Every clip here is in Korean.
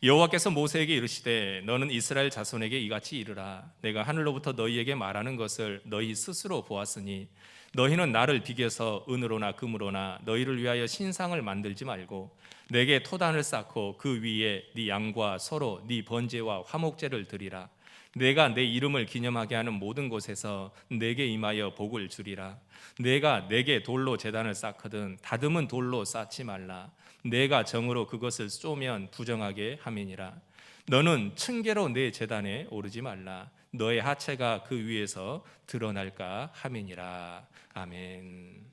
여호와께서 모세에게 이르시되 너는 이스라엘 자손에게 이같이 이르라. 내가 하늘로부터 너희에게 말하는 것을 너희 스스로 보았으니 너희는 나를 비교서 은으로나 금으로나 너희를 위하여 신상을 만들지 말고 내게 토단을 쌓고 그 위에 네 양과 소로 네 번제와 화목제를 드리라. 내가 내 이름을 기념하게 하는 모든 곳에서 내게 임하여 복을 주리라. 내가 내게 돌로 제단을 쌓거든 다듬은 돌로 쌓지 말라. 내가 정으로 그것을 쏘면 부정하게 함이니라. 너는 층계로 내 제단에 오르지 말라. 너의 하체가 그 위에서 드러날까 함이니라. 아멘.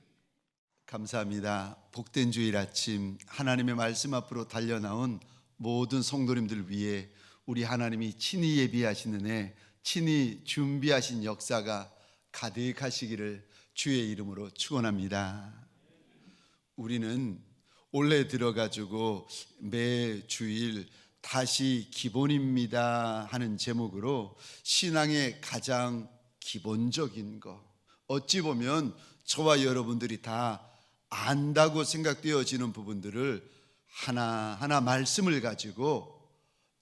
감사합니다. 복된 주일 아침 하나님의 말씀 앞으로 달려나온 모든 성도님들 위해 우리 하나님이 친히 예비하신 은혜, 친히 준비하신 역사가 가득하시기를 주의 이름으로 축원합니다. 우리는 올해 들어가지고 매 주일 다시 기본입니다 하는 제목으로 신앙의 가장 기본적인 거, 어찌 보면 저와 여러분들이 다 안다고 생각되어지는 부분들을 하나하나 말씀을 가지고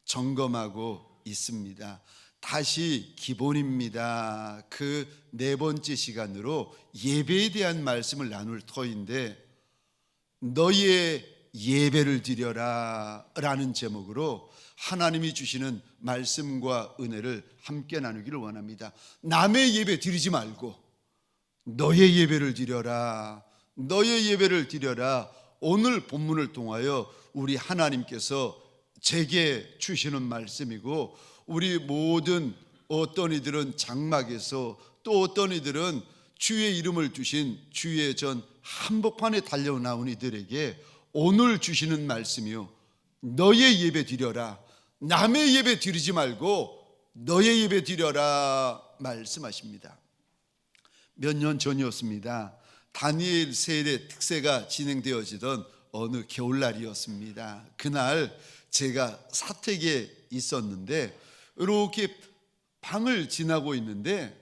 점검하고 있습니다. 다시 기본입니다. 그 네 번째 시간으로 예배에 대한 말씀을 나눌 터인데, 너희의 예배를 드려라 라는 제목으로 하나님이 주시는 말씀과 은혜를 함께 나누기를 원합니다. 남의 예배 드리지 말고 너의 예배를 드려라, 너의 예배를 드려라. 오늘 본문을 통하여 우리 하나님께서 제게 주시는 말씀이고, 우리 모든 어떤 이들은 장막에서 또 어떤 이들은 주의 이름을 주신 주의 전 한복판에 달려 나온 이들에게 오늘 주시는 말씀이요, 너의 예배 드려라, 남의 예배 드리지 말고 너의 예배 드려라 말씀하십니다. 몇 년 전이었습니다. 다니엘 세례 특세가 진행되어지던 어느 겨울날이었습니다. 그날 제가 사택에 있었는데 이렇게 방을 지나고 있는데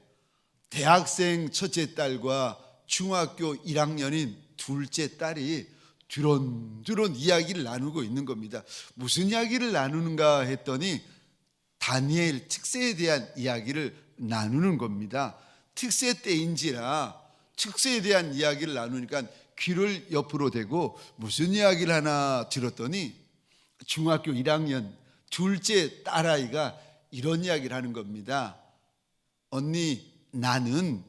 대학생 첫째 딸과 중학교 1학년인 둘째 딸이 두런두런 이야기를 나누고 있는 겁니다. 무슨 이야기를 나누는가 했더니 다니엘 특세에 대한 이야기를 나누는 겁니다. 특세 때인지라 특세에 대한 이야기를 나누니까 귀를 옆으로 대고 무슨 이야기를 하나 들었더니 중학교 1학년 둘째 딸아이가 이런 이야기를 하는 겁니다. 언니, 나는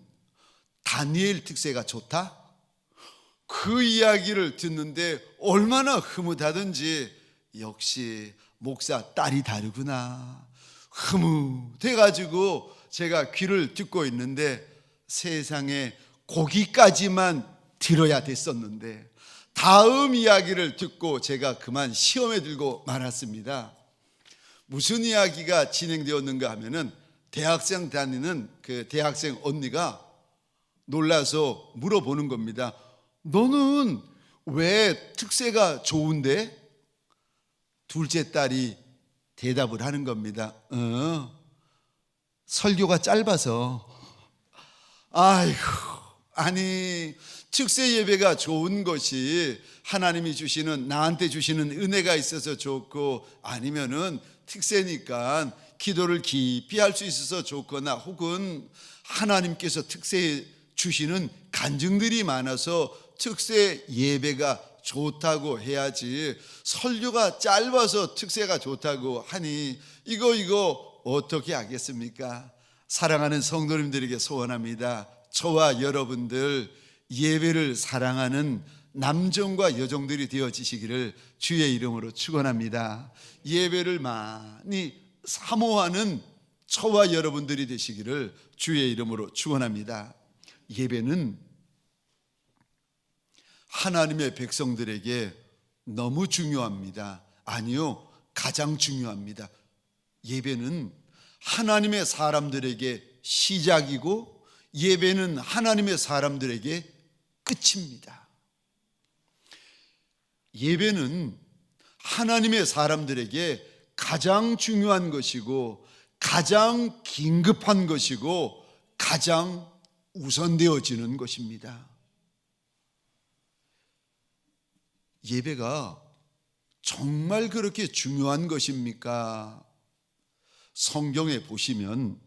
다니엘 특세가 좋다? 그 이야기를 듣는데 얼마나 흐뭇하든지, 역시 목사 딸이 다르구나 흐뭇해가지고 제가 귀를 듣고 있는데, 세상에 거기까지만 들어야 됐었는데 다음 이야기를 듣고 제가 그만 시험에 들고 말았습니다. 무슨 이야기가 진행되었는가 하면은 대학생 다니는 그 대학생 언니가 놀라서 물어보는 겁니다. 너는 왜 특세가 좋은데? 둘째 딸이 대답을 하는 겁니다. 설교가 짧아서. 아이고, 아니 특세 예배가 좋은 것이 하나님이 주시는, 나한테 주시는 은혜가 있어서 좋고, 아니면은 특세니까 기도를 깊이 할 수 있어서 좋거나, 혹은 하나님께서 특세에 주시는 간증들이 많아서 특세 예배가 좋다고 해야지, 설교가 짧아서 특세가 좋다고 하니 이거 어떻게 하겠습니까? 사랑하는 성도님들에게 소원합니다. 저와 여러분들 예배를 사랑하는 남정과 여정들이 되어지시기를 주의 이름으로 축원합니다. 예배를 많이 사모하는 저와 여러분들이 되시기를 주의 이름으로 축원합니다. 예배는 하나님의 백성들에게 너무 중요합니다. 아니요, 가장 중요합니다. 예배는 하나님의 사람들에게 시작이고, 예배는 하나님의 사람들에게 끝입니다. 예배는 하나님의 사람들에게 가장 중요한 것이고, 가장 긴급한 것이고, 가장 우선되어지는 것입니다. 예배가 정말 그렇게 중요한 것입니까? 성경에 보시면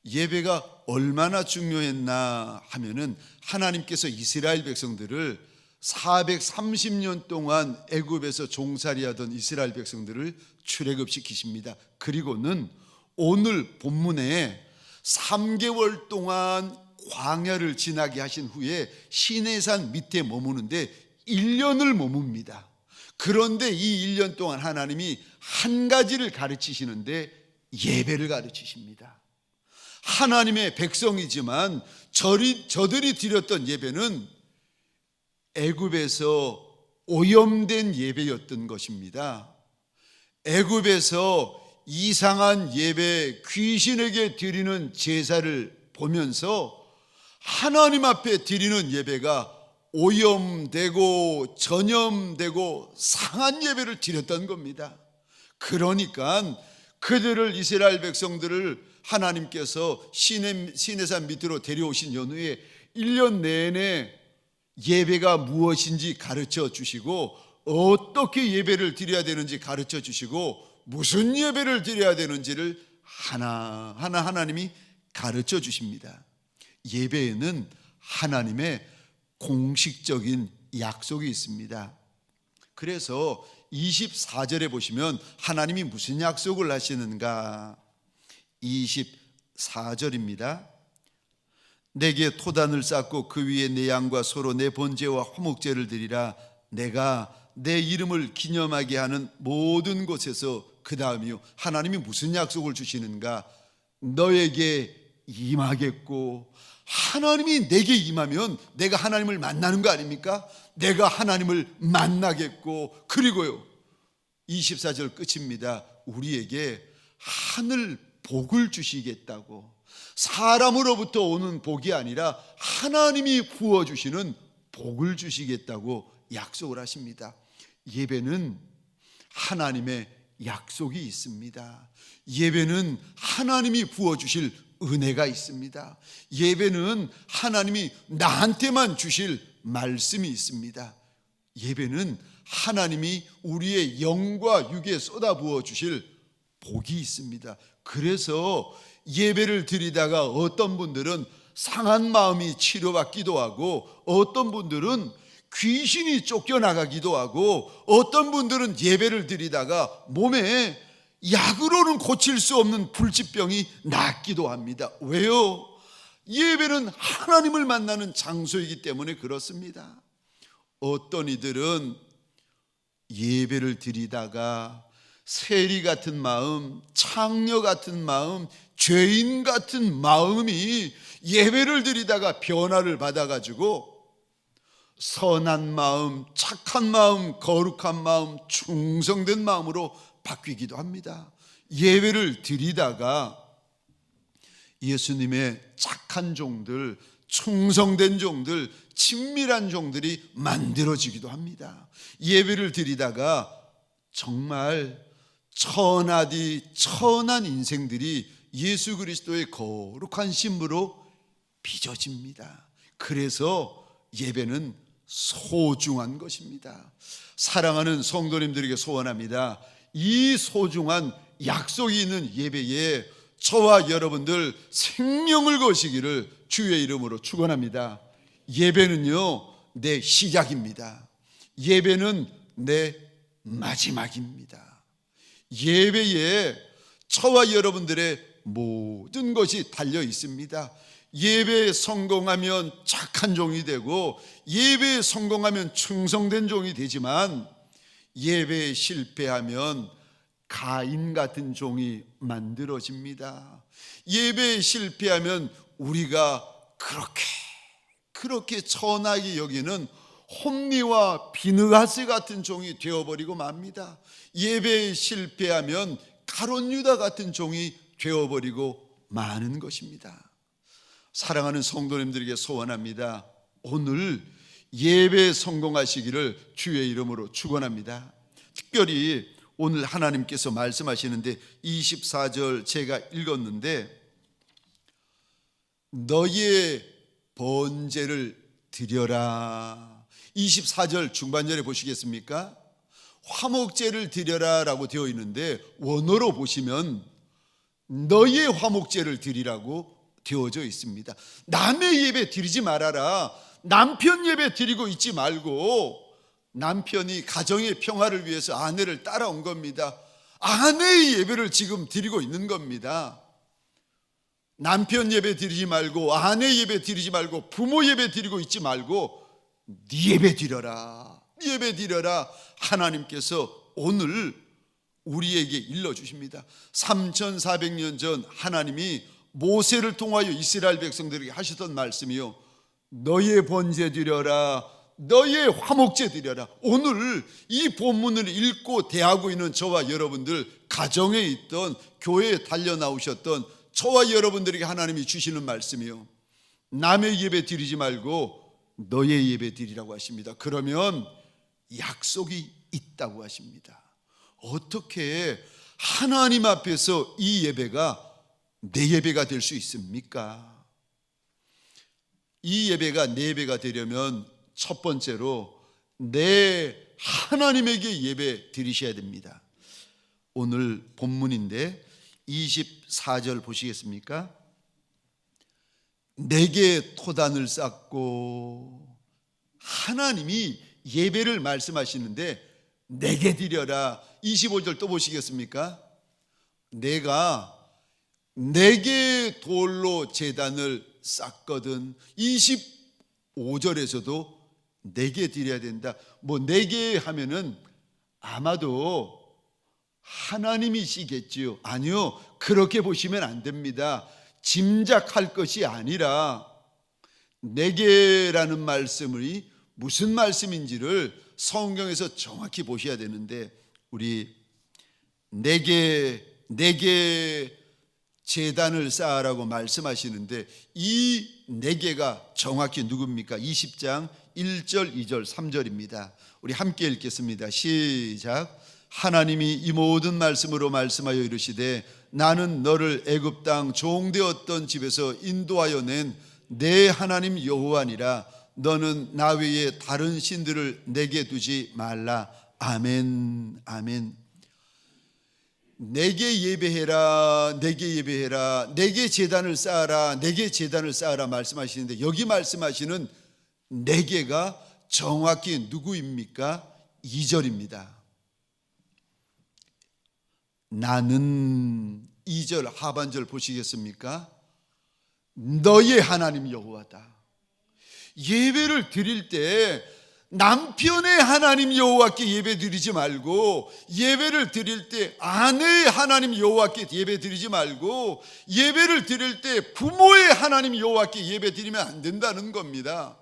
예배가 얼마나 중요했나 하면은 하나님께서 이스라엘 백성들을 430년 동안 애굽에서 종살이하던 이스라엘 백성들을 출애굽시키십니다. 그리고는 오늘 본문에 3개월 동안 광야를 지나게 하신 후에 시내산 밑에 머무는데 1년을 머뭅니다. 그런데 이 1년 동안 하나님이 한 가지를 가르치시는데 예배를 가르치십니다. 하나님의 백성이지만 저들이 드렸던 예배는 애굽에서 오염된 예배였던 것입니다. 애굽에서 이상한 예배, 귀신에게 드리는 제사를 보면서 하나님 앞에 드리는 예배가 오염되고 전염되고 상한 예배를 드렸던 겁니다. 그러니까 그들을, 이스라엘 백성들을 하나님께서 시내산 밑으로 데려오신 연후에 1년 내내 예배가 무엇인지 가르쳐 주시고, 어떻게 예배를 드려야 되는지 가르쳐 주시고, 무슨 예배를 드려야 되는지를 하나하나 하나님이 가르쳐 주십니다. 예배에는 하나님의 공식적인 약속이 있습니다. 그래서 24절에 보시면 하나님이 무슨 약속을 하시는가? 24절입니다. 내게 토단을 쌓고 그 위에 내 양과 소로 내 번제와 화목제를 드리라. 내가 내 이름을 기념하게 하는 모든 곳에서, 그 다음이요, 하나님이 무슨 약속을 주시는가? 너에게 임하겠고. 하나님이 내게 임하면 내가 하나님을 만나는 거 아닙니까? 내가 하나님을 만나겠고, 그리고요 24절 끝입니다. 우리에게 하늘 복을 주시겠다고. 사람으로부터 오는 복이 아니라 하나님이 부어주시는 복을 주시겠다고 약속을 하십니다. 예배는 하나님의 약속이 있습니다. 예배는 하나님이 부어주실 은혜가 있습니다. 예배는 하나님이 나한테만 주실 말씀이 있습니다. 예배는 하나님이 우리의 영과 육에 쏟아부어 주실 복이 있습니다. 그래서 예배를 드리다가 어떤 분들은 상한 마음이 치료받기도 하고, 어떤 분들은 귀신이 쫓겨나가기도 하고, 어떤 분들은 예배를 드리다가 몸에 약으로는 고칠 수 없는 불치병이 낫기도 합니다. 왜요? 예배는 하나님을 만나는 장소이기 때문에 그렇습니다. 어떤 이들은 예배를 드리다가 세리 같은 마음, 창녀 같은 마음, 죄인 같은 마음이 예배를 드리다가 변화를 받아가지고 선한 마음, 착한 마음, 거룩한 마음, 충성된 마음으로 바뀌기도 합니다. 예배를 드리다가 예수님의 착한 종들, 충성된 종들, 친밀한 종들이 만들어지기도 합니다. 예배를 드리다가 정말 천하디 천한 인생들이 예수 그리스도의 거룩한 신부로 빚어집니다. 그래서 예배는 소중한 것입니다. 사랑하는 성도님들에게 소원합니다. 이 소중한 약속이 있는 예배에 저와 여러분들 생명을 거시기를 주의 이름으로 축원합니다. 예배는요, 내 시작입니다. 예배는 내 마지막입니다. 예배에 저와 여러분들의 모든 것이 달려 있습니다. 예배에 성공하면 착한 종이 되고, 예배에 성공하면 충성된 종이 되지만, 예배에 실패하면 가인 같은 종이 만들어집니다. 예배에 실패하면 우리가 그렇게 천하게 여기는 홈리와 비느하스 같은 종이 되어버리고 맙니다. 예배에 실패하면 가룟 유다 같은 종이 되어버리고 마는 것입니다. 사랑하는 성도님들에게 소원합니다. 오늘 예배에 성공하시기를 주의 이름으로 축원합니다. 특별히 오늘 하나님께서 말씀하시는데 24절 제가 읽었는데, 너희의 번제를 드려라. 24절 중반절에 보시겠습니까? 화목제를 드려라 라고 되어 있는데 원어로 보시면 너희의 화목제를 드리라고 되어져 있습니다. 남의 예배 드리지 말아라. 남편 예배 드리고 있지 말고, 남편이 가정의 평화를 위해서 아내를 따라온 겁니다. 아내의 예배를 지금 드리고 있는 겁니다. 남편 예배 드리지 말고, 아내 예배 드리지 말고, 부모 예배 드리고 있지 말고 네 예배 드려라. 네 예배 드려라. 하나님께서 오늘 우리에게 일러주십니다. 3400년 전 하나님이 모세를 통하여 이스라엘 백성들에게 하셨던 말씀이요, 너의 번제 드려라, 너의 화목제 드려라. 오늘 이 본문을 읽고 대하고 있는 저와 여러분들, 가정에 있던, 교회에 달려 나오셨던 저와 여러분들에게 하나님이 주시는 말씀이요, 남의 예배 드리지 말고 너의 예배 드리라고 하십니다. 그러면 약속이 있다고 하십니다. 어떻게 하나님 앞에서 이 예배가 내 예배가 될 수 있습니까? 이 예배가 내 예배가 되려면 첫 번째로 내 하나님에게 예배 드리셔야 됩니다. 오늘 본문인데 24절 보시겠습니까? 내게 토단을 쌓고, 하나님이 예배를 말씀하시는데 내게 드려라. 25절 또 보시겠습니까? 내가 내게 돌로 제단을 쌓거든. 25절에서도 내게 드려야 된다. 뭐 내게 하면은 아마도 하나님이시겠지요. 아니요, 그렇게 보시면 안 됩니다. 짐작할 것이 아니라 내게라는 말씀이 무슨 말씀인지를 성경에서 정확히 보셔야 되는데, 우리 내게 제단을 쌓으라고 말씀하시는데 이 내게가 정확히 누굽니까? 20장 1절, 2절, 3절입니다. 우리 함께 읽겠습니다. 시작. 하나님이 이 모든 말씀으로 말씀하여 이르시되 나는 너를 애굽 땅 종되었던 집에서 인도하여 낸 내 하나님 여호와니라. 너는 나 외에 다른 신들을 내게 두지 말라. 아멘. 아멘. 내게 예배해라, 내게 예배해라, 내게 제단을 쌓아라, 내게 제단을 쌓아라 말씀하시는데, 여기 말씀하시는 내게가 정확히 누구입니까? 2절입니다. 나는, 2절 하반절 보시겠습니까? 너의 하나님 여호와다. 예배를 드릴 때 남편의 하나님 여호와께 예배 드리지 말고, 예배를 드릴 때 아내의 하나님 여호와께 예배 드리지 말고, 예배를 드릴 때 부모의 하나님 여호와께 예배 드리면 안 된다는 겁니다.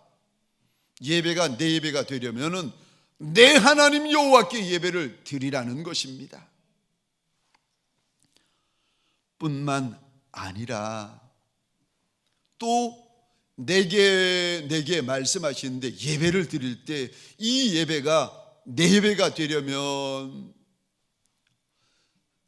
예배가 내 예배가 되려면은 내 하나님 여호와께 예배를 드리라는 것입니다. 뿐만 아니라 또 내게 말씀하시는데, 예배를 드릴 때 이 예배가 내 예배가 되려면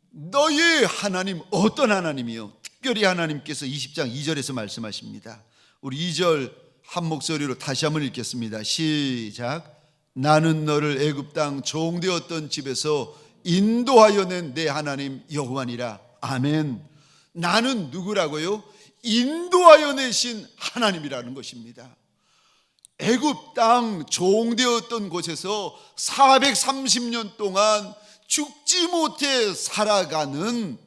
너의 하나님, 어떤 하나님이요? 특별히 하나님께서 20장 2절에서 말씀하십니다. 우리 2절 한 목소리로 다시 한번 읽겠습니다. 시작. 나는 너를 애굽 땅 종되었던 집에서 인도하여 낸 내 하나님 여호와니라. 아멘. 나는 누구라고요? 인도하여 내신 하나님이라는 것입니다. 애굽 땅 종되었던 곳에서 430년 동안 죽지 못해 살아가는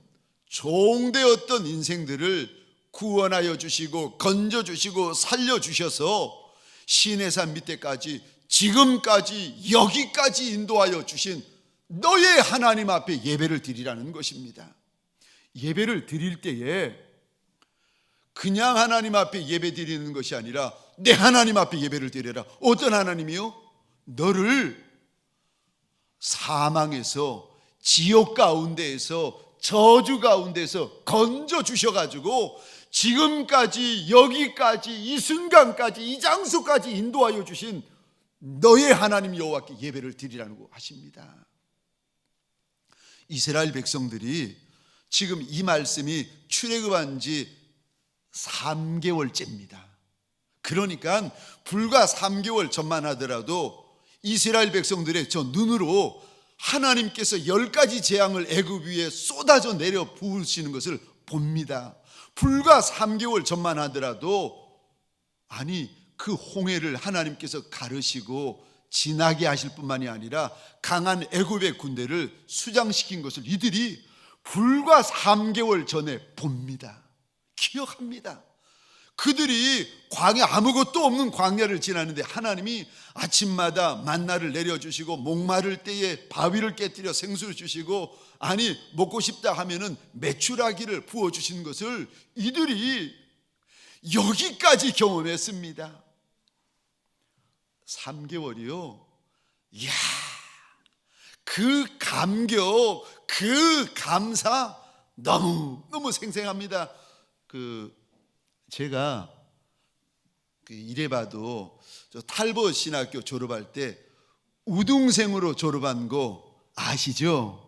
종되었던 인생들을 구원하여 주시고 건져 주시고 살려 주셔서 시내산 밑에까지, 지금까지 여기까지 인도하여 주신 너의 하나님 앞에 예배를 드리라는 것입니다. 예배를 드릴 때에 그냥 하나님 앞에 예배 드리는 것이 아니라 내 하나님 앞에 예배를 드려라. 어떤 하나님이요? 너를 사망에서, 지옥 가운데에서, 저주 가운데서 건져 주셔가지고 지금까지 여기까지 이 순간까지 이 장소까지 인도하여 주신 너의 하나님 여호와께 예배를 드리라고 하십니다. 이스라엘 백성들이 지금 이 말씀이 출애굽한 지 3개월째입니다. 그러니까 불과 3개월 전만 하더라도 이스라엘 백성들의 저 눈으로 하나님께서 10가지 재앙을 애굽 위에 쏟아져 내려 부으시는 것을 봅니다. 불과 3개월 전만 하더라도 그 홍해를 하나님께서 가르시고 지나게 하실 뿐만이 아니라 강한 애굽의 군대를 수장시킨 것을 이들이 불과 3개월 전에 봅니다. 기억합니다. 그들이 광야, 아무것도 없는 광야를 지나는데 하나님이 아침마다 만나를 내려주시고 목마를 때에 바위를 깨뜨려 생수를 주시고 먹고 싶다 하면은 메추라기를 부어주시는 것을 이들이 여기까지 경험했습니다. 3개월이요. 이야, 그 감격, 그 감사 너무 생생합니다. 제가 이래봐도 저 탈벗 신학교 졸업할 때 우등생으로 졸업한 거 아시죠?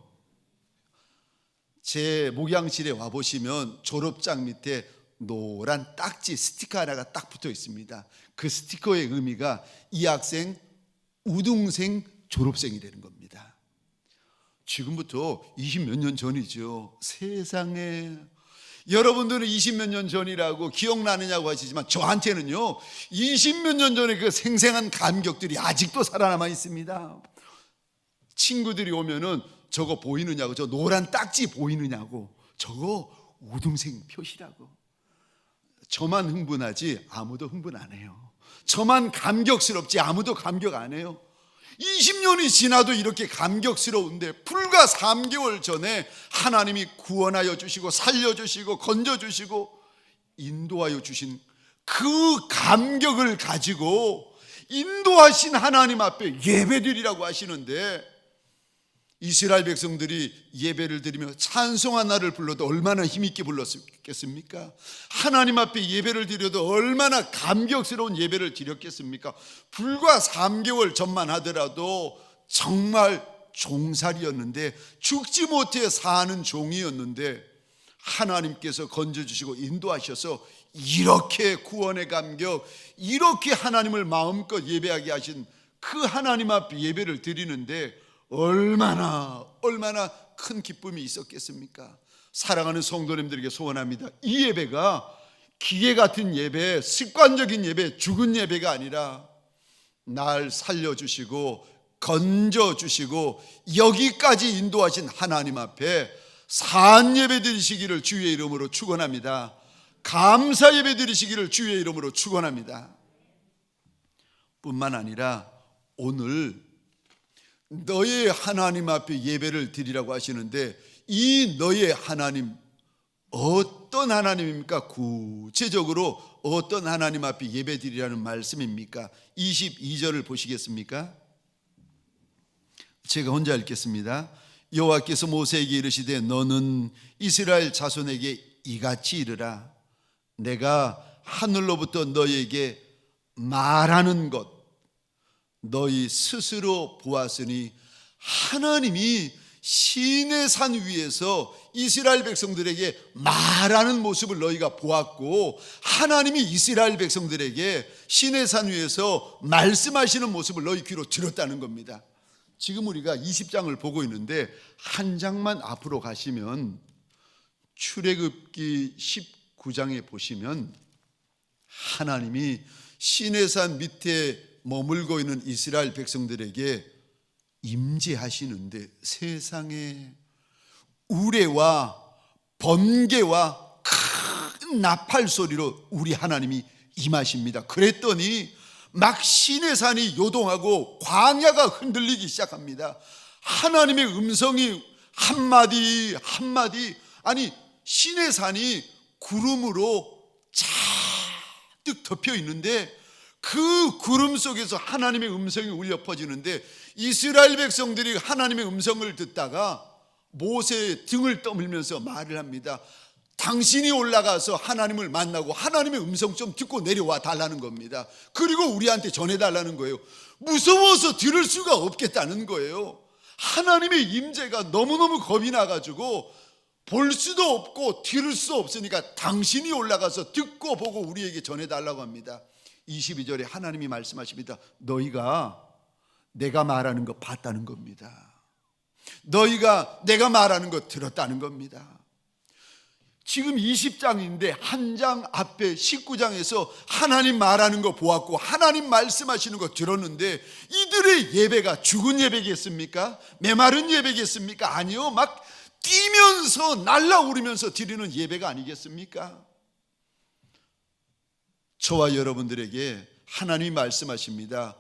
제 목양실에 와보시면 졸업장 밑에 노란 딱지 스티커 하나가 딱 붙어 있습니다. 그 스티커의 의미가 이 학생 우등생 졸업생이라는 겁니다. 지금부터 20몇 년 전이죠. 세상에, 여러분들은 20몇 년 전이라고 기억나느냐고 하시지만 저한테는요 20몇 년 전에 그 생생한 감격들이 아직도 살아남아 있습니다. 친구들이 오면은 저거 보이느냐고, 저 노란 딱지 보이느냐고, 저거 우등생 표시라고. 저만 흥분하지 아무도 흥분 안 해요. 저만 감격스럽지 아무도 감격 안 해요. 20년이 지나도 이렇게 감격스러운데 불과 3개월 전에 하나님이 구원하여 주시고 살려주시고 건져주시고 인도하여 주신 그 감격을 가지고 인도하신 하나님 앞에 예배드리라고 하시는데, 이스라엘 백성들이 예배를 드리며 찬송한 날을 불러도 얼마나 힘있게 불렀겠습니까? 하나님 앞에 예배를 드려도 얼마나 감격스러운 예배를 드렸겠습니까? 불과 3개월 전만 하더라도 정말 종살이였는데, 죽지 못해 사는 종이었는데 하나님께서 건져주시고 인도하셔서 이렇게 구원의 감격, 이렇게 하나님을 마음껏 예배하게 하신 그 하나님 앞에 예배를 드리는데 얼마나 큰 기쁨이 있었겠습니까? 사랑하는 성도님들에게 소원합니다. 이 예배가 기계 같은 예배, 습관적인 예배, 죽은 예배가 아니라 날 살려주시고 건져주시고 여기까지 인도하신 하나님 앞에 산 예배 드리시기를 주의 이름으로 축원합니다. 감사 예배 드리시기를 주의 이름으로 축원합니다. 뿐만 아니라 오늘 너의 하나님 앞에 예배를 드리라고 하시는데, 이 너의 하나님 어떤 하나님입니까? 구체적으로 어떤 하나님 앞에 예배 드리라는 말씀입니까? 22절을 보시겠습니까? 제가 혼자 읽겠습니다. 여호와께서 모세에게 이르시되 너는 이스라엘 자손에게 이같이 이르라. 내가 하늘로부터 너희에게 말하는 것 너희 스스로 보았으니, 하나님이 시내산 위에서 이스라엘 백성들에게 말하는 모습을 너희가 보았고, 하나님이 이스라엘 백성들에게 시내산 위에서 말씀하시는 모습을 너희 귀로 들었다는 겁니다. 지금 우리가 20장을 보고 있는데 한 장만 앞으로 가시면 출애굽기 19장에 보시면 하나님이 시내산 밑에 머물고 있는 이스라엘 백성들에게 임재하시는데, 세상에 우레와 번개와 큰 나팔 소리로 우리 하나님이 임하십니다. 그랬더니 막 시내산이 요동하고 광야가 흔들리기 시작합니다. 하나님의 음성이 한마디 한마디, 시내산이 구름으로 잔뜩 덮여 있는데 그 구름 속에서 하나님의 음성이 울려 퍼지는데, 이스라엘 백성들이 하나님의 음성을 듣다가 모세의 등을 떠밀면서 말을 합니다. 당신이 올라가서 하나님을 만나고 하나님의 음성 좀 듣고 내려와 달라는 겁니다. 그리고 우리한테 전해달라는 거예요. 무서워서 들을 수가 없겠다는 거예요. 하나님의 임재가 너무너무 겁이 나가지고 볼 수도 없고 들을 수 없으니까 당신이 올라가서 듣고 보고 우리에게 전해달라고 합니다. 22절에 하나님이 말씀하십니다. 너희가 내가 말하는 거 봤다는 겁니다. 너희가 내가 말하는 거 들었다는 겁니다. 지금 20장인데 한 장 앞에 19장에서 하나님 말하는 거 보았고 하나님 말씀하시는 거 들었는데 이들의 예배가 죽은 예배겠습니까? 메마른 예배겠습니까? 아니요, 막 뛰면서 날라오르면서 드리는 예배가 아니겠습니까? 저와 여러분들에게 하나님이 말씀하십니다.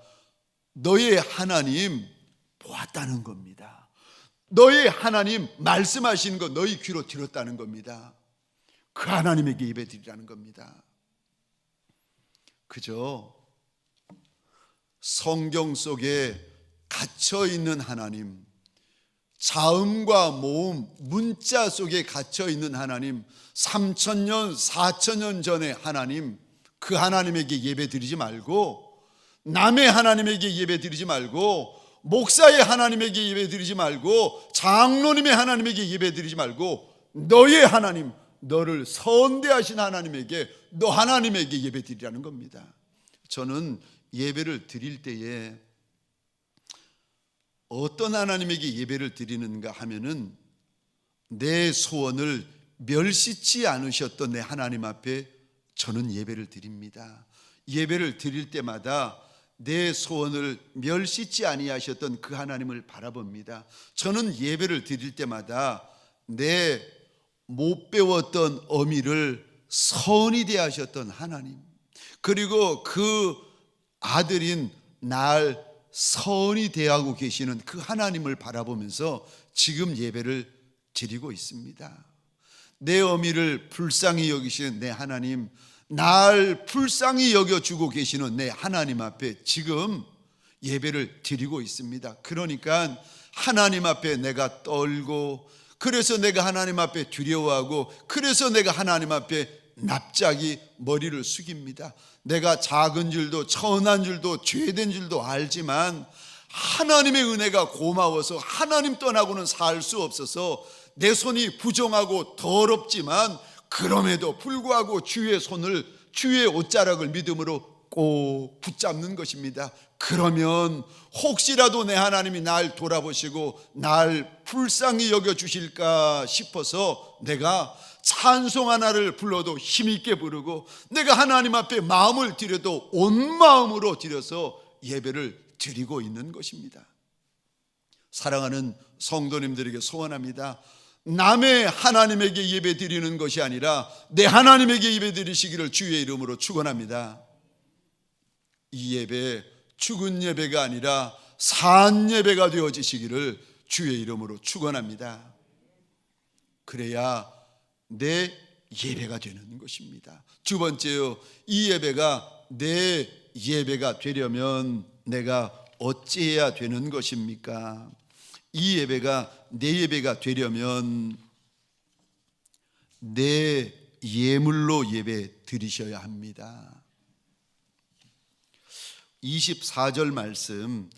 너의 하나님 보았다는 겁니다. 너의 하나님 말씀하시는 거 너희 귀로 들었다는 겁니다. 그 하나님에게 예배드리라는 겁니다. 그저 성경 속에 갇혀있는 하나님, 자음과 모음, 문자 속에 갇혀있는 하나님, 3000년, 4000년 전의 하나님, 그 하나님에게 예배드리지 말고, 남의 하나님에게 예배드리지 말고, 목사의 하나님에게 예배드리지 말고, 장로님의 하나님에게 예배드리지 말고, 너의 하나님, 너를 선대하신 하나님에게, 너 하나님에게 예배드리라는 겁니다. 저는 예배를 드릴 때에 어떤 하나님에게 예배를 드리는가 하면은 내 소원을 멸시치 않으셨던 내 하나님 앞에 저는 예배를 드립니다. 예배를 드릴 때마다 내 소원을 멸시치 아니하셨던 그 하나님을 바라봅니다. 저는 예배를 드릴 때마다 내 못 배웠던 어미를 선히 대하셨던 하나님, 그리고 그 아들인 날 선히 대하고 계시는 그 하나님을 바라보면서 지금 예배를 드리고 있습니다. 내 어미를 불쌍히 여기시는 내 하나님, 날 불쌍히 여겨주고 계시는 내 하나님 앞에 지금 예배를 드리고 있습니다. 그러니까 하나님 앞에 내가 떨고, 그래서 내가 하나님 앞에 두려워하고, 그래서 내가 하나님 앞에 납작이 머리를 숙입니다. 내가 작은 줄도 천한 줄도 죄된 줄도 알지만 하나님의 은혜가 고마워서 하나님 떠나고는 살 수 없어서 내 손이 부정하고 더럽지만 그럼에도 불구하고 주의 손을, 주의 옷자락을 믿음으로 꼭 붙잡는 것입니다. 그러면 혹시라도 내 하나님이 날 돌아보시고 날 불쌍히 여겨주실까 싶어서 내가 찬송 하나를 불러도 힘있게 부르고, 내가 하나님 앞에 마음을 드려도 온 마음으로 드려서 예배를 드리고 있는 것입니다. 사랑하는 성도님들에게 소원합니다. 남의 하나님에게 예배 드리는 것이 아니라 내 하나님에게 예배 드리시기를 주의 이름으로 축원합니다. 이 예배 죽은 예배가 아니라 산 예배가 되어지시기를 주의 이름으로 축원합니다. 그래야 내 예배가 되는 것입니다. 두 번째요, 이 예배가 내 예배가 되려면 내가 어찌해야 되는 것입니까? 이 예배가 내 예배가 되려면 내 예물로 예배 드리셔야 합니다. 24절 말씀,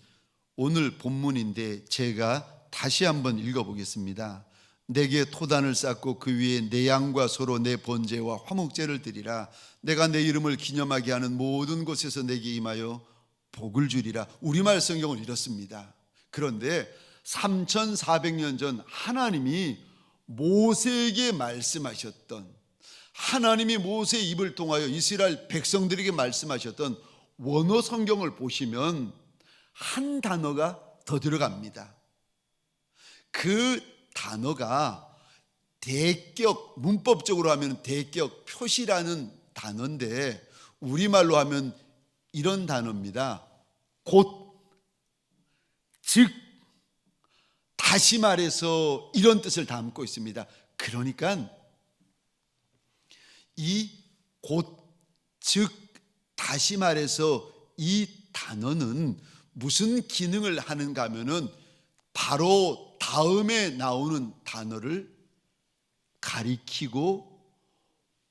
오늘 본문인데 제가 다시 한번 읽어보겠습니다. 내게 토단을 쌓고 그 위에 내 양과 소로 내 번제와 화목제를 드리라. 내가 내 이름을 기념하게 하는 모든 곳에서 내게 임하여 복을 주리라. 우리말 성경은 이렇습니다. 그런데 3400년 전 하나님이 모세에게 말씀하셨던, 하나님이 모세의 입을 통하여 이스라엘 백성들에게 말씀하셨던 원어 성경을 보시면 한 단어가 더 들어갑니다. 그 단어가 대격, 문법적으로 하면 대격 표시라는 단어인데 우리말로 하면 이런 단어입니다. 곧, 즉, 다시 말해서 이런 뜻을 담고 있습니다. 그러니까 이 곧, 즉, 다시 말해서 이 단어는 무슨 기능을 하는가 하면은 바로 다음에 나오는 단어를 가리키고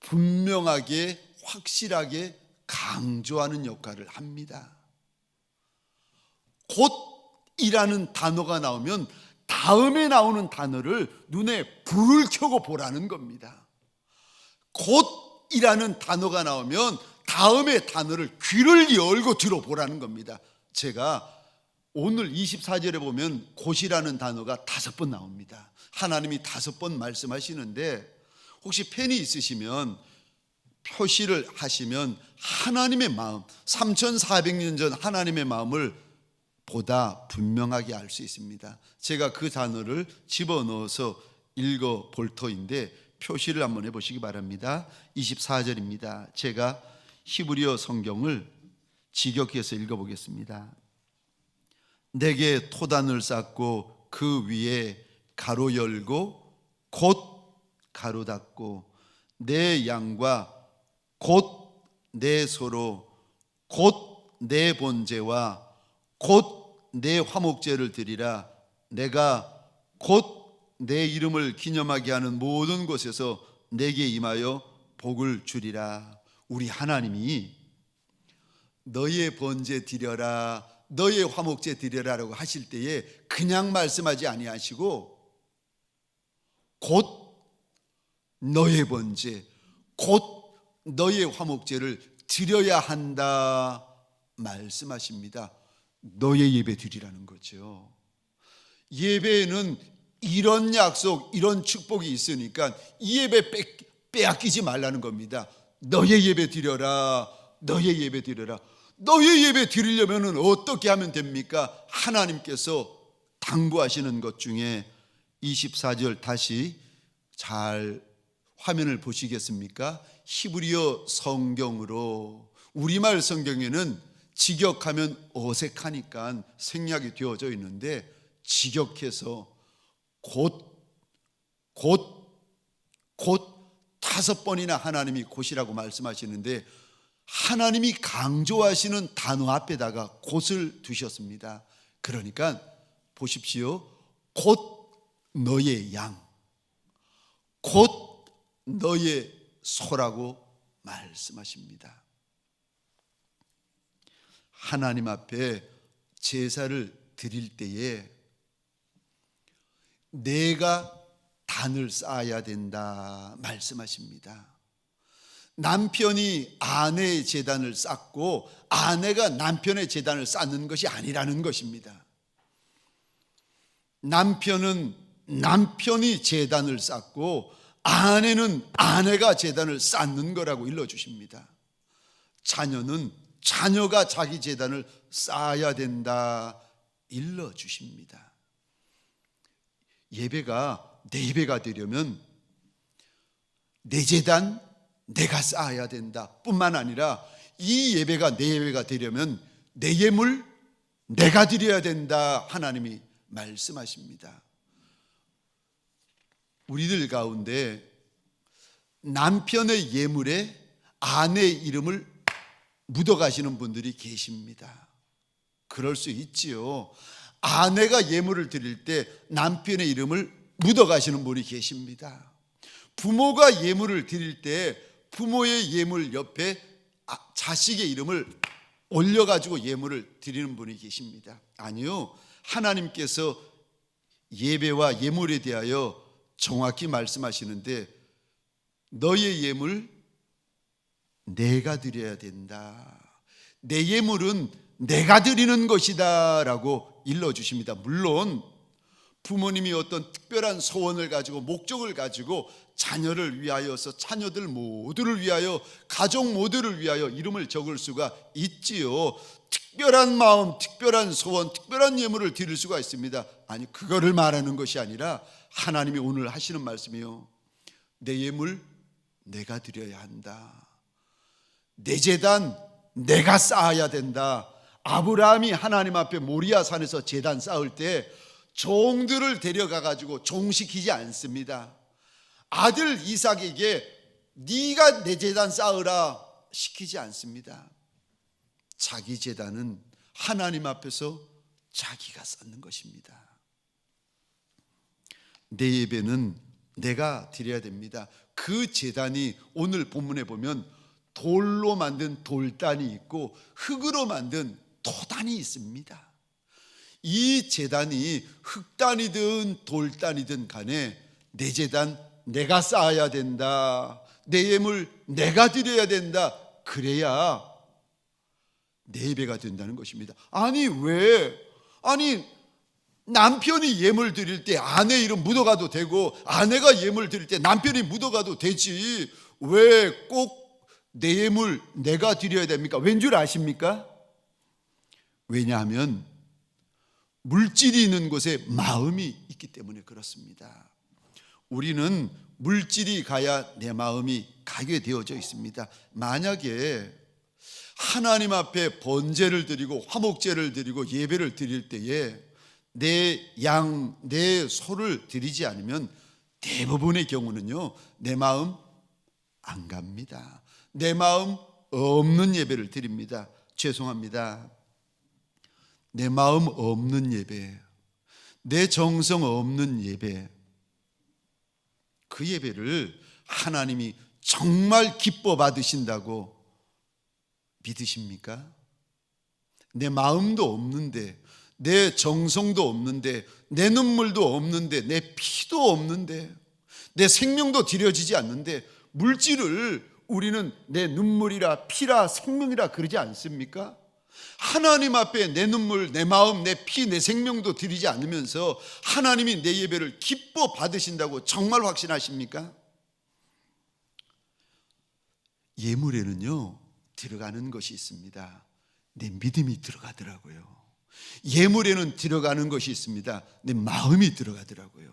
분명하게 확실하게 강조하는 역할을 합니다. 곧이라는 단어가 나오면 다음에 나오는 단어를 눈에 불을 켜고 보라는 겁니다. 곧이라는 단어가 나오면 다음에 단어를 귀를 열고 들어보라는 겁니다. 제가 오늘 24절에 보면 곧이라는 단어가 5번 나옵니다. 하나님이 5번 말씀하시는데 혹시 펜이 있으시면 표시를 하시면 하나님의 마음, 3400년 전 하나님의 마음을 보다 분명하게 알 수 있습니다. 제가 그 단어를 집어넣어서 읽어 볼 터인데 표시를 한번 해보시기 바랍니다. 24절입니다. 제가 히브리어 성경을 직역해서 읽어보겠습니다. 내게 토단을 쌓고 그 위에 가로 열고 곧 가로 닫고 내 양과 곧 내 소로 곧 내 번제와 곧 내 화목제를 드리라. 내가 곧 내 이름을 기념하게 하는 모든 곳에서 내게 임하여 복을 주리라. 우리 하나님이 너의 번제 드려라, 너의 화목제 드려라라고 하실 때에 그냥 말씀하지 아니하시고 곧 너의 번제, 곧 너의 화목제를 드려야 한다 말씀하십니다. 너의 예배 드리라는 거죠. 예배에는 이런 약속, 이런 축복이 있으니까 이 예배 빼앗기지 말라는 겁니다. 너의 예배 드려라, 너의 예배 드려라. 너의 예배 드리려면 어떻게 하면 됩니까? 하나님께서 당부하시는 것 중에 24절 다시 잘 화면을 보시겠습니까? 히브리어 성경으로, 우리말 성경에는 직역하면 어색하니까 생략이 되어져 있는데 직역해서 곧 5번이나 하나님이 곧이라고 말씀하시는데 하나님이 강조하시는 단어 앞에다가 곧을 두셨습니다. 그러니까 보십시오. 곧 너의 양, 곧 너의 소라고 말씀하십니다. 하나님 앞에 제사를 드릴 때에 내가 단을 쌓아야 된다 말씀하십니다. 남편이 아내의 제단을 쌓고 아내가 남편의 제단을 쌓는 것이 아니라는 것입니다. 남편은 남편이 제단을 쌓고 아내는 아내가 제단을 쌓는 거라고 일러주십니다. 자녀는 자녀가 자기 제단을 쌓아야 된다 일러주십니다. 예배가 내 예배가 되려면 내 제단 내가 쌓아야 된다 뿐만 아니라 이 예배가 내 예배가 되려면 내 예물 내가 드려야 된다 하나님이 말씀하십니다. 우리들 가운데 남편의 예물에 아내의 이름을 묻어가시는 분들이 계십니다. 그럴 수 있지요. 아내가 예물을 드릴 때 남편의 이름을 묻어가시는 분이 계십니다. 부모가 예물을 드릴 때 부모의 예물 옆에 자식의 이름을 올려가지고 예물을 드리는 분이 계십니다. 아니요, 하나님께서 예배와 예물에 대하여 정확히 말씀하시는데 너의 예물 내가 드려야 된다. 내 예물은 내가 드리는 것이다 라고 일러주십니다. 물론 부모님이 어떤 특별한 소원을 가지고 목적을 가지고 자녀를 위하여서 자녀들 모두를 위하여 가족 모두를 위하여 이름을 적을 수가 있지요. 특별한 마음, 특별한 소원, 특별한 예물을 드릴 수가 있습니다. 아니, 그거를 말하는 것이 아니라 하나님이 오늘 하시는 말씀이요, 내 예물 내가 드려야 한다. 내 제단 내가 쌓아야 된다. 아브라함이 하나님 앞에 모리아 산에서 제단 쌓을 때 종들을 데려가 가지고 종시키지 않습니다. 아들 이삭에게 네가 내 제단 쌓으라 시키지 않습니다. 자기 제단은 하나님 앞에서 자기가 쌓는 것입니다. 내 예배는 내가 드려야 됩니다. 그 제단이 오늘 본문에 보면 돌로 만든 돌단이 있고 흙으로 만든 토단이 있습니다. 이 제단이 흙단이든 돌단이든 간에 내 제단 내가 쌓아야 된다. 내 예물 내가 드려야 된다. 그래야 내 예배가 된다는 것입니다. 아니, 왜 아니, 남편이 예물 드릴 때 아내 이름 묻어가도 되고, 아내가 예물 드릴 때 남편이 묻어가도 되지, 왜 꼭 내 예물 내가 드려야 됩니까? 왠 줄 아십니까? 왜냐하면 물질이 있는 곳에 마음이 있기 때문에 그렇습니다. 우리는 물질이 가야 내 마음이 가게 되어져 있습니다. 만약에 하나님 앞에 번제를 드리고 화목제를 드리고 예배를 드릴 때에 내 양, 내 소를 드리지 않으면 대부분의 경우는요, 내 마음 안 갑니다. 내 마음 없는 예배를 드립니다. 죄송합니다. 내 마음 없는 예배, 내 정성 없는 예배, 그 예배를 하나님이 정말 기뻐 받으신다고 믿으십니까? 내 마음도 없는데, 내 정성도 없는데, 내 눈물도 없는데, 내 피도 없는데, 내 생명도 드려지지 않는데, 물질을 우리는 내 눈물이라 피라 생명이라 그러지 않습니까? 하나님 앞에 내 눈물, 내 마음, 내 피, 내 생명도 드리지 않으면서 하나님이 내 예배를 기뻐 받으신다고 정말 확신하십니까? 예물에는요, 들어가는 것이 있습니다. 내 믿음이 들어가더라고요. 예물에는 들어가는 것이 있습니다. 내 마음이 들어가더라고요.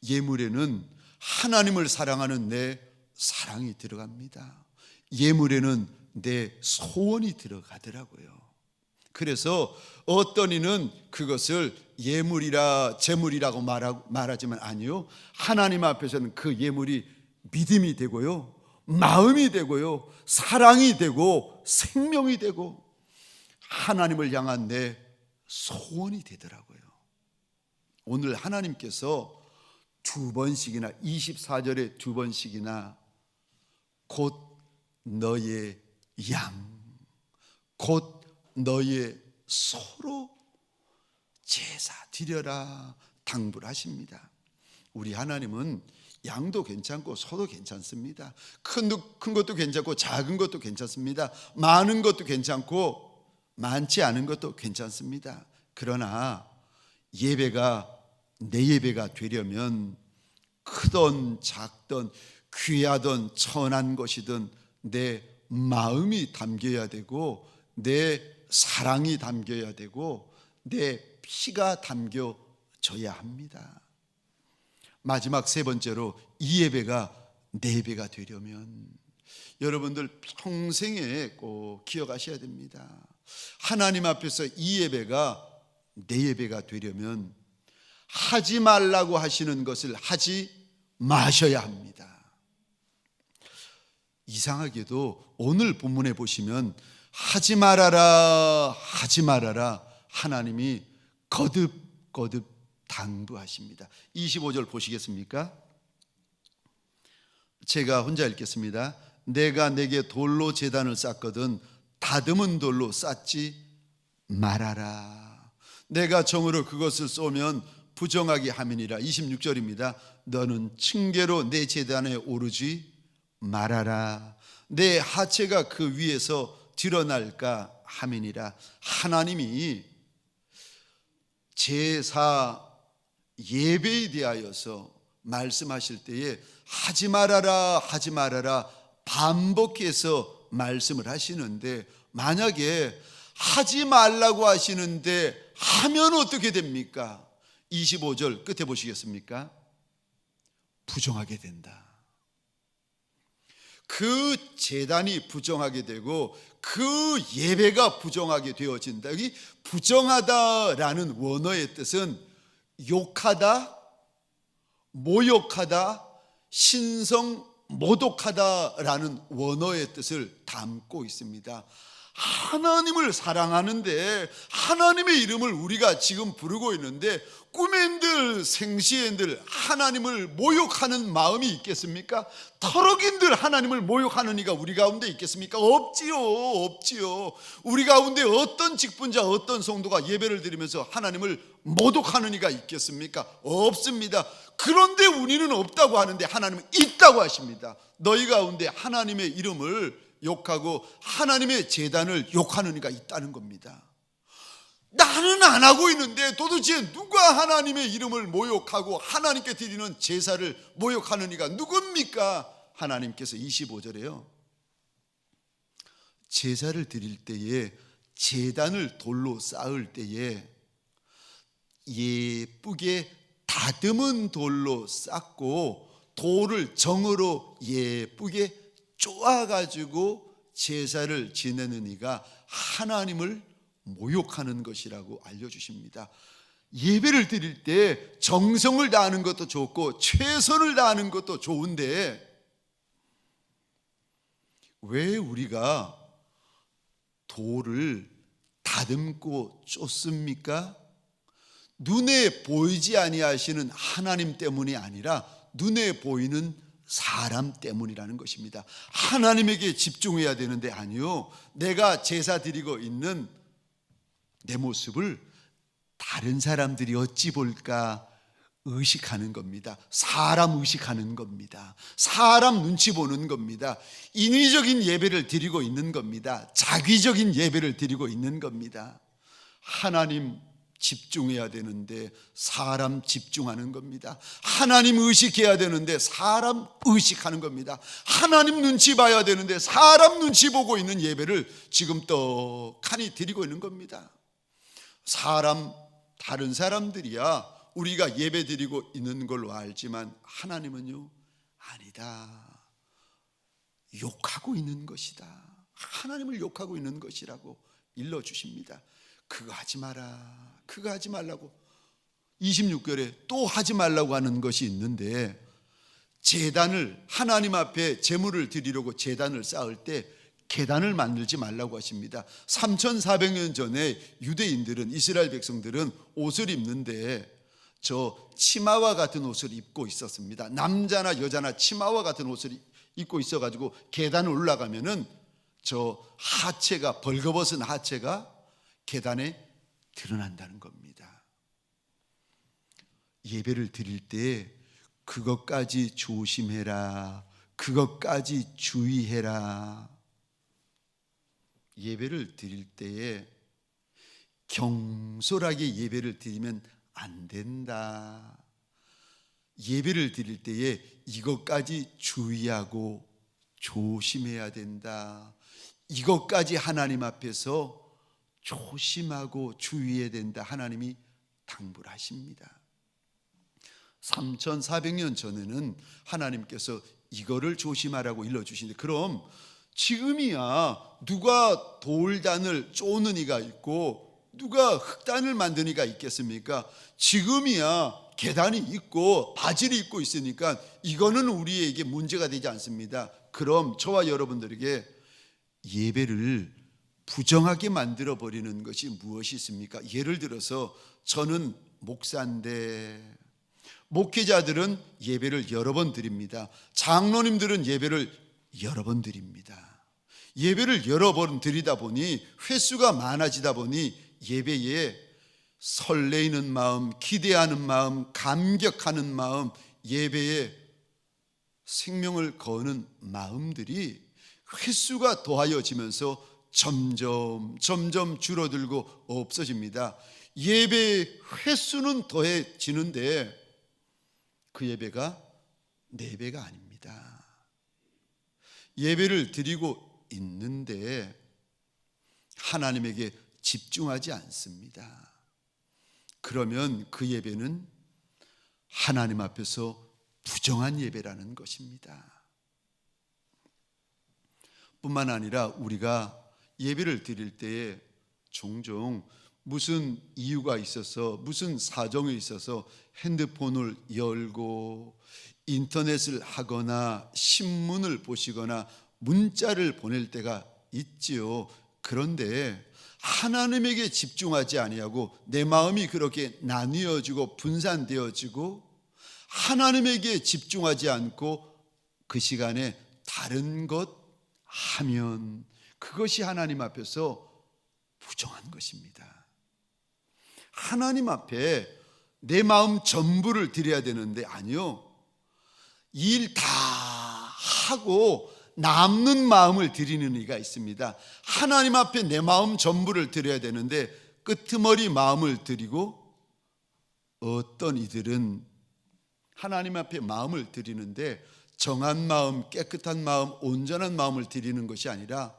예물에는 하나님을 사랑하는 내 사랑이 들어갑니다. 예물에는 내 소원이 들어가더라고요. 그래서 어떤 이는 그것을 예물이라 재물이라고 말하지만 아니요, 하나님 앞에서는 그 예물이 믿음이 되고요, 마음이 되고요, 사랑이 되고 생명이 되고 하나님을 향한 내 소원이 되더라고요. 오늘 하나님께서 2번씩이나 24절에 2번씩이나 곧 너의 양, 곧 너의 소로 제사 드려라 당부를 하십니다. 우리 하나님은 양도 괜찮고 소도 괜찮습니다. 큰 것도 괜찮고 작은 것도 괜찮습니다. 많은 것도 괜찮고 많지 않은 것도 괜찮습니다. 그러나 예배가 내 예배가 되려면 크던 작던 귀하던 천한 것이든 내 마음이 담겨야 되고, 내 사랑이 담겨야 되고, 내 피가 담겨져야 합니다. 마지막 세 번째로 이 예배가 내 예배가 되려면 여러분들 평생에 꼭 기억하셔야 됩니다. 하나님 앞에서 이 예배가 내 예배가 되려면 하지 말라고 하시는 것을 하지 마셔야 합니다. 이상하게도 오늘 본문에 보시면 하지 말아라, 하지 말아라 하나님이 거듭 당부하십니다. 25절 보시겠습니까? 제가 혼자 읽겠습니다. 내가 내게 돌로 제단을 쌓거든 다듬은 돌로 쌓지 말아라. 내가 정으로 그것을 쏘면 부정하게 함이니라. 26절입니다. 너는 층계로 내 제단에 오르지 말아라. 내 하체가 그 위에서 드러날까 함이니라. 하나님이 제사 예배에 대하여서 말씀하실 때에 하지 말아라, 하지 말아라 반복해서 말씀을 하시는데, 만약에 하지 말라고 하시는데 하면 어떻게 됩니까? 25절 끝에 보시겠습니까? 부정하게 된다. 그 제단이 부정하게 되고 그 예배가 부정하게 되어진다. 여기 부정하다라는 원어의 뜻은 욕하다, 모욕하다, 신성 모독하다라는 원어의 뜻을 담고 있습니다. 하나님을 사랑하는데 하나님의 이름을 우리가 지금 부르고 있는데 꾸맨들 생시엔들 하나님을 모욕하는 마음이 있겠습니까? 터럭인들 하나님을 모욕하는 이가 우리 가운데 있겠습니까? 없지요. 우리 가운데 어떤 직분자, 어떤 성도가 예배를 드리면서 하나님을 모독하는 이가 있겠습니까? 없습니다. 그런데 우리는 없다고 하는데 하나님은 있다고 하십니다. 너희 가운데 하나님의 이름을 욕하고 하나님의 제단을 욕하는 이가 있다는 겁니다. 나는 안 하고 있는데 도대체 누가 하나님의 이름을 모욕하고 하나님께 드리는 제사를 모욕하는 이가 누굽니까? 하나님께서 25절에요. 제사를 드릴 때에 제단을 돌로 쌓을 때에 예쁘게 다듬은 돌로 쌓고 돌을 정으로 예쁘게 쪼아가지고 제사를 지내는 이가 하나님을 모욕하는 것이라고 알려주십니다. 예배를 드릴 때 정성을 다하는 것도 좋고 최선을 다하는 것도 좋은데 왜 우리가 돌을 다듬고 쫓습니까? 눈에 보이지 아니하시는 하나님 때문이 아니라 눈에 보이는 사람 때문이라는 것입니다. 하나님에게 집중해야 되는데 아니요, 내가 제사 드리고 있는 내 모습을 다른 사람들이 어찌 볼까 의식하는 겁니다. 사람 의식하는 겁니다. 사람 눈치 보는 겁니다. 인위적인 예배를 드리고 있는 겁니다. 자기적인 예배를 드리고 있는 겁니다. 하나님 집중해야 되는데 사람 집중하는 겁니다. 하나님 의식해야 되는데 사람 의식하는 겁니다. 하나님 눈치 봐야 되는데 사람 눈치 보고 있는 예배를 지금 떡하니 드리고 있는 겁니다. 다른 사람들이야 우리가 예배 드리고 있는 걸로 알지만 하나님은요, 아니다. 욕하고 있는 것이다. 하나님을 욕하고 있는 것이라고 일러주십니다. 그거 하지 마라. 그거 하지 말라고 26절에 또 하지 말라고 하는 것이 있는데, 제단을 하나님 앞에 제물을 드리려고 제단을 쌓을 때 계단을 만들지 말라고 하십니다. 3400년 전에 유대인들은, 이스라엘 백성들은 옷을 입는데 저 치마와 같은 옷을 입고 있었습니다. 남자나 여자나 치마와 같은 옷을 입고 있어가지고 계단을 올라가면은 저 하체가, 벌거벗은 하체가 계단에 드러난다는 겁니다. 예배를 드릴 때 그것까지 조심해라, 그것까지 주의해라. 예배를 드릴 때에 경솔하게 예배를 드리면 안 된다. 예배를 드릴 때에 이것까지 주의하고 조심해야 된다. 이것까지 하나님 앞에서 조심하고 주의해야 된다. 하나님이 당부를 하십니다. 3400년 전에는 하나님께서 이거를 조심하라고 일러주시는데, 그럼 지금이야 누가 돌단을 쪼는 이가 있고 누가 흙단을 만드는 이가 있겠습니까? 지금이야 계단이 있고 바지를 입고 있으니까 이거는 우리에게 문제가 되지 않습니다. 그럼 저와 여러분들에게 예배를 부정하게 만들어 버리는 것이 무엇이 있습니까? 예를 들어서 저는 목사인데 목회자들은 예배를 여러 번 드립니다. 장로님들은 예배를 여러 번 드립니다. 예배를 여러 번 드리다 보니 횟수가 많아지다 보니 예배에 설레이는 마음, 기대하는 마음, 감격하는 마음, 예배에 생명을 거는 마음들이 횟수가 더하여지면서 점점 줄어들고 없어집니다. 예배 횟수는 더해지는데 그 예배가 내 예배가 아닙니다. 예배를 드리고 있는데 하나님에게 집중하지 않습니다. 그러면 그 예배는 하나님 앞에서 부정한 예배라는 것입니다. 뿐만 아니라 우리가 예배를 드릴 때에 종종 무슨 이유가 있어서, 무슨 사정이 있어서 핸드폰을 열고 인터넷을 하거나 신문을 보시거나 문자를 보낼 때가 있지요. 그런데 하나님에게 집중하지 아니하고 내 마음이 그렇게 나뉘어지고 분산되어지고 하나님에게 집중하지 않고 그 시간에 다른 것 하면 그것이 하나님 앞에서 부정한 것입니다. 하나님 앞에 내 마음 전부를 드려야 되는데 아니요, 일 다 하고 남는 마음을 드리는 이가 있습니다. 하나님 앞에 내 마음 전부를 드려야 되는데 끄트머리 마음을 드리고, 어떤 이들은 하나님 앞에 마음을 드리는데 정한 마음, 깨끗한 마음, 온전한 마음을 드리는 것이 아니라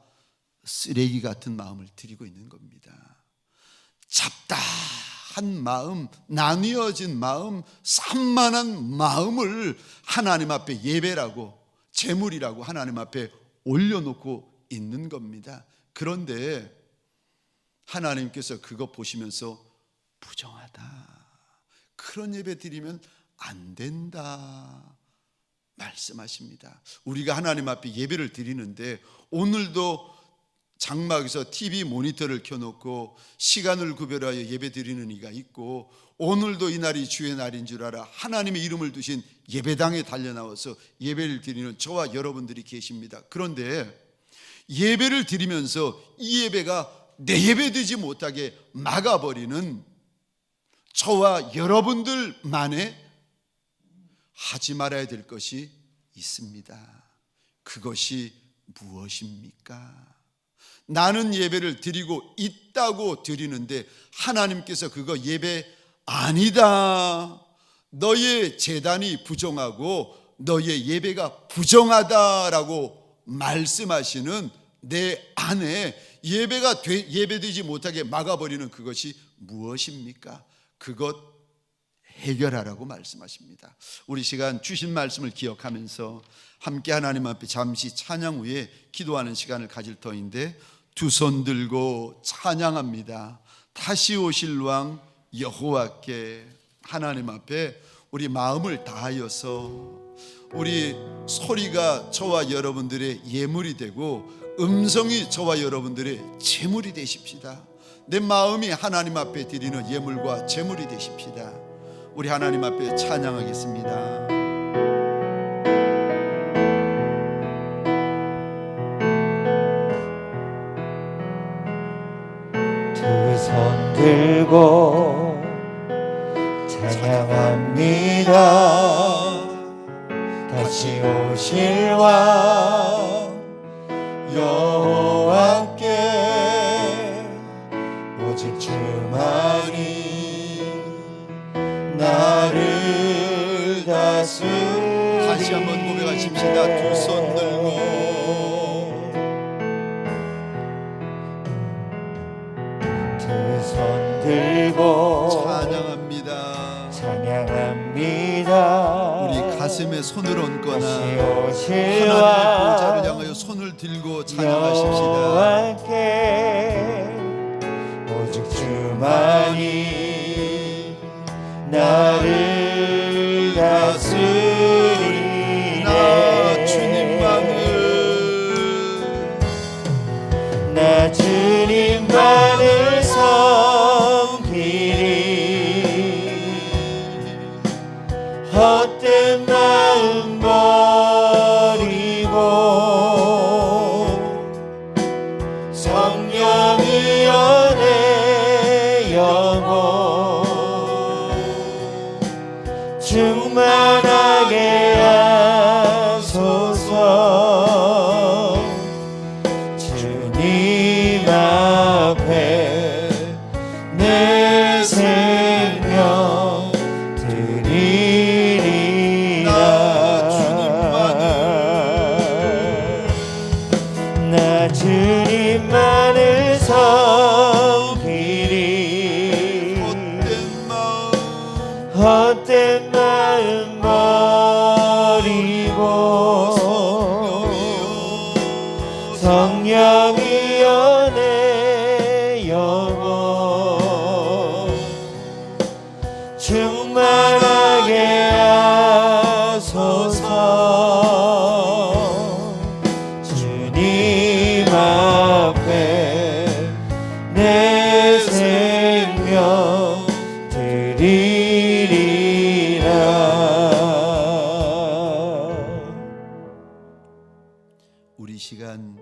쓰레기 같은 마음을 드리고 있는 겁니다. 잡다한 마음, 나뉘어진 마음, 산만한 마음을 하나님 앞에 예배라고, 제물이라고 하나님 앞에 올려놓고 있는 겁니다. 그런데 하나님께서 그거 보시면서 부정하다, 그런 예배 드리면 안 된다 말씀하십니다. 우리가 하나님 앞에 예배를 드리는데 오늘도 장막에서 TV 모니터를 켜놓고 시간을 구별하여 예배 드리는 이가 있고, 오늘도 이날이 주의 날인 줄 알아 하나님의 이름을 두신 예배당에 달려나와서 예배를 드리는 저와 여러분들이 계십니다. 그런데 예배를 드리면서 이 예배가 내 예배 되지 못하게 막아버리는 저와 여러분들만의 하지 말아야 될 것이 있습니다. 그것이 무엇입니까? 나는 예배를 드리고 있다고 드리는데 하나님께서 그거 예배 아니다, 너의 제단이 부정하고 너의 예배가 부정하다라고 말씀하시는 내 안에 예배되지 못하게 막아버리는 그것이 무엇입니까? 그것 해결하라고 말씀하십니다. 우리 시간 주신 말씀을 기억하면서 함께 하나님 앞에 잠시 찬양 후에 기도하는 시간을 가질 터인데, 두 손 들고 찬양합니다. 다시 오실 왕 여호와께. 하나님 앞에 우리 마음을 다하여서 우리 소리가 저와 여러분들의 예물이 되고 음성이 저와 여러분들의 제물이 되십시다. 내 마음이 하나님 앞에 드리는 예물과 제물이 되십시다. 우리 하나님 앞에 찬양하겠습니다. 두 손 들고 찬양합니다. 다시 오실 왕 여호와께. 오직 주만이 나를 다스리네. 다시 한번 고백하십시다. 두 손 들고 들고 찬양합니다. 찬양합니다. 우리 가슴에 손을 얹거나 다시 하나님의 오실 보좌를 왕 향하여 손을 들고 찬양하십시다. 여호와께. 오직 주만이 나를 다스리네. 나 주님만을, 나 주님만을 섬기리. 헛된 마음 버리고 성령이여 내 영혼 충만하게 하소서. 주님 앞에 내 생명 드리리라. 나 주님만을 섬기리. 헛된 마음 버리고 성령이여 내 영혼 충만하게 하소서. 주님 앞에 내 생명 드리리라. 우리 시간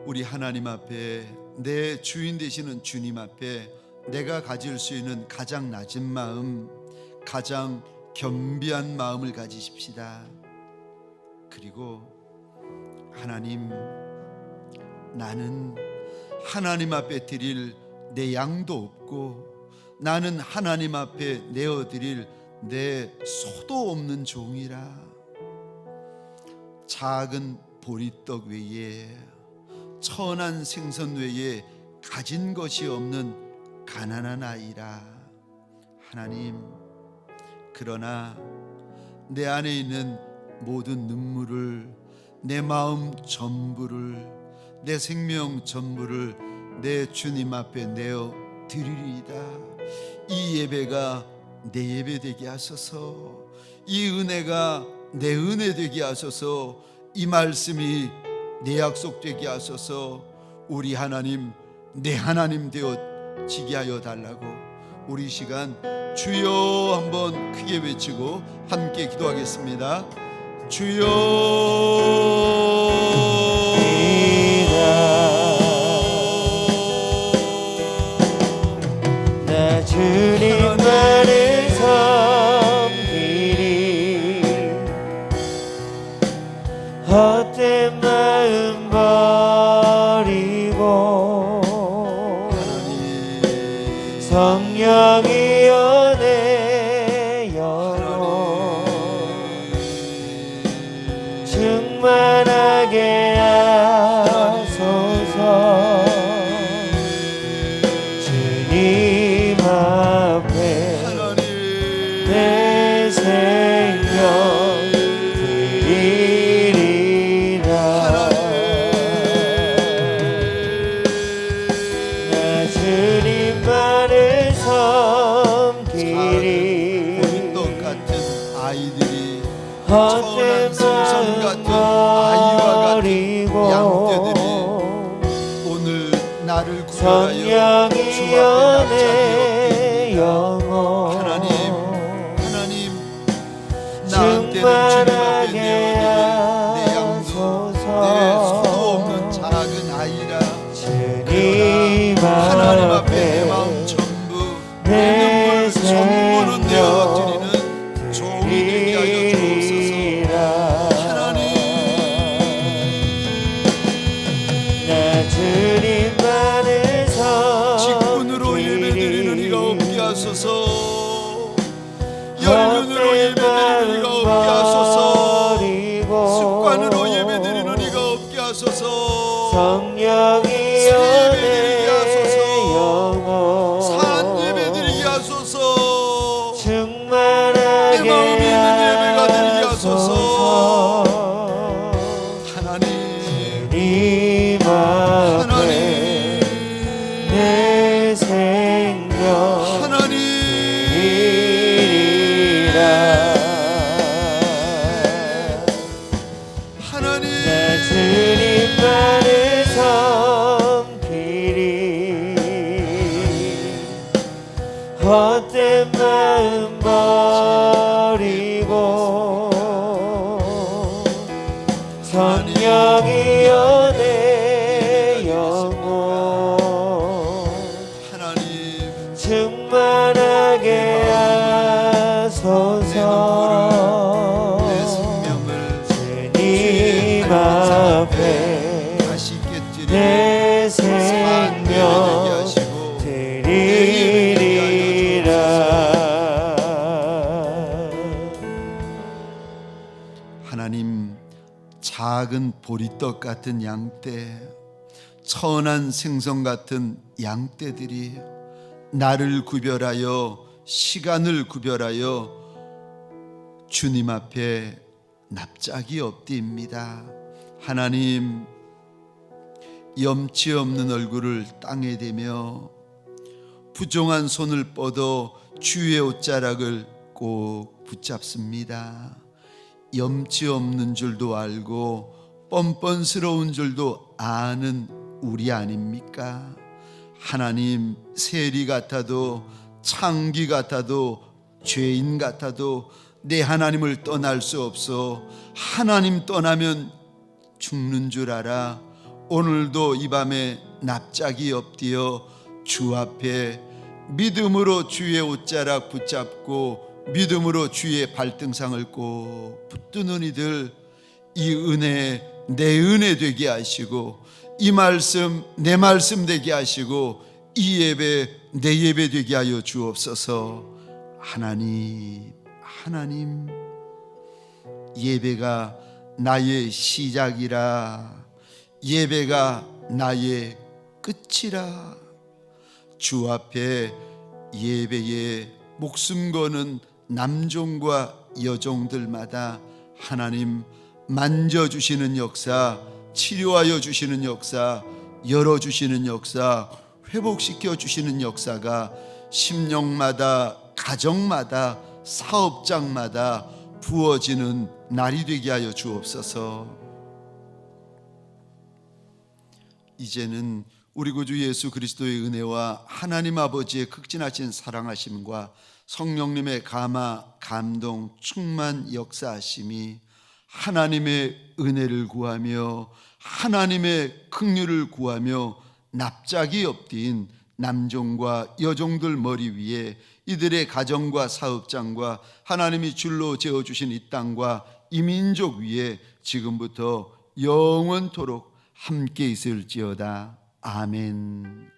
우리 하나님 앞에, 내 주인 되시는 주님 앞에 내가 가질 수 있는 가장 낮은 마음, 가장 겸비한 마음을 가지십시다. 그리고 하나님, 나는 하나님 앞에 드릴 내 양도 없고 나는 하나님 앞에 내어드릴 내 소도 없는 종이라. 작은 보리떡 외에 천한 생선 외에 가진 것이 없는 가난한 아이라. 하나님, 그러나 내 안에 있는 모든 눈물을, 내 마음 전부를, 내 생명 전부를 내 주님 앞에 내어 드리리이다. 이 예배가 내 예배 되게 하소서. 이 은혜가 내 은혜 되게 하소서. 이 말씀이 내 약속 되게 하소서. 우리 하나님, 내 하나님 되어지게 하여 달라고. 우리 시간 주여 한번 크게 외치고 함께 기도하겠습니다. 주여, 나 주님만을 섬기리. 헛된 마음 버리고 성령이여 내 영혼 충만하게 하소서. 주님 앞에 내 생명 드리리라. 나 주님만을 섬기리. 보리떡 같은 아이들이 헛된 천한 생선 같은 마음 아이와 같은 버리고 양떼들이 오늘 나를 구별하여 주 성령이여 앞에 내 납작되었습니다. 영혼 하나님, 나한테는 주님 앞에 내어드릴 내 양도 내 소도 없는 작은 아이라. 주님 하나님 앞에 내 앞에 마음 전부, 내 내 눈물 전부는 생명 내어드리는 종이 되게 하여 주옵소서. 하나님, 나 주님만을 직분으로 예배드리는 이가 없게 하소서. 연륜으로 예배드리는 이가 없게 하소서. 습관으로 예배드리는 이가 없게 하소서. 성령이여 예배드리게 하소서. 산 예배드리게 하소서. 충만하게 내 마음이 있는 예배가 되게 하소서. 하나님, 주님 앞에 내 생명 하나님, 드리리라. 하나님, 나 주님만을 섬기리. 헛된 마음 버리고 성령이여 내 영혼 하나님, 충만하게 하소서. 내 생명을 주님 앞에 다시 깨뜨리고 내 산 예배되게 생명 하시고 드리리라. 하나님, 작은 보리떡 같은 양떼, 천한 생선 같은 양떼들이 나를 구별하여, 시간을 구별하여 주님 앞에 납작이 엎드립니다. 하나님, 염치 없는 얼굴을 땅에 대며 부정한 손을 뻗어 주의 옷자락을 꼭 붙잡습니다. 염치 없는 줄도 알고 뻔뻔스러운 줄도 아는 우리 아닙니까? 하나님, 세리 같아도 창기 같아도 죄인 같아도 내 하나님을 떠날 수 없어. 하나님 떠나면 죽는 줄 알아. 오늘도 이 밤에 납작이 엎드려 주 앞에 믿음으로 주의 옷자락 붙잡고 믿음으로 주의 발등상을 꼭 붙드는 이들, 이 은혜 내 은혜 되게 하시고 이 말씀 내 말씀 되게 하시고 이 예배 내 예배 되게 하여 주옵소서. 하나님, 하나님, 예배가 나의 시작이라, 예배가 나의 끝이라. 주 앞에 예배에 목숨 거는 남종과 여종들마다 하나님 만져주시는 역사, 치료하여 주시는 역사, 열어주시는 역사, 회복시켜 주시는 역사가 심령마다, 가정마다, 사업장마다 부어지는 날이 되게 하여 주옵소서. 이제는 우리 구주 예수 그리스도의 은혜와 하나님 아버지의 극진하신 사랑하심과 성령님의 감화, 감동, 충만 역사하심이 하나님의 은혜를 구하며 하나님의 긍휼을 구하며 납작이 엎드린 남종과 여종들 머리 위에 이들의 가정과 사업장과 하나님이 줄로 재어주신 이 땅과 이 민족 위에 지금부터 영원토록 함께 있을지어다. 아멘.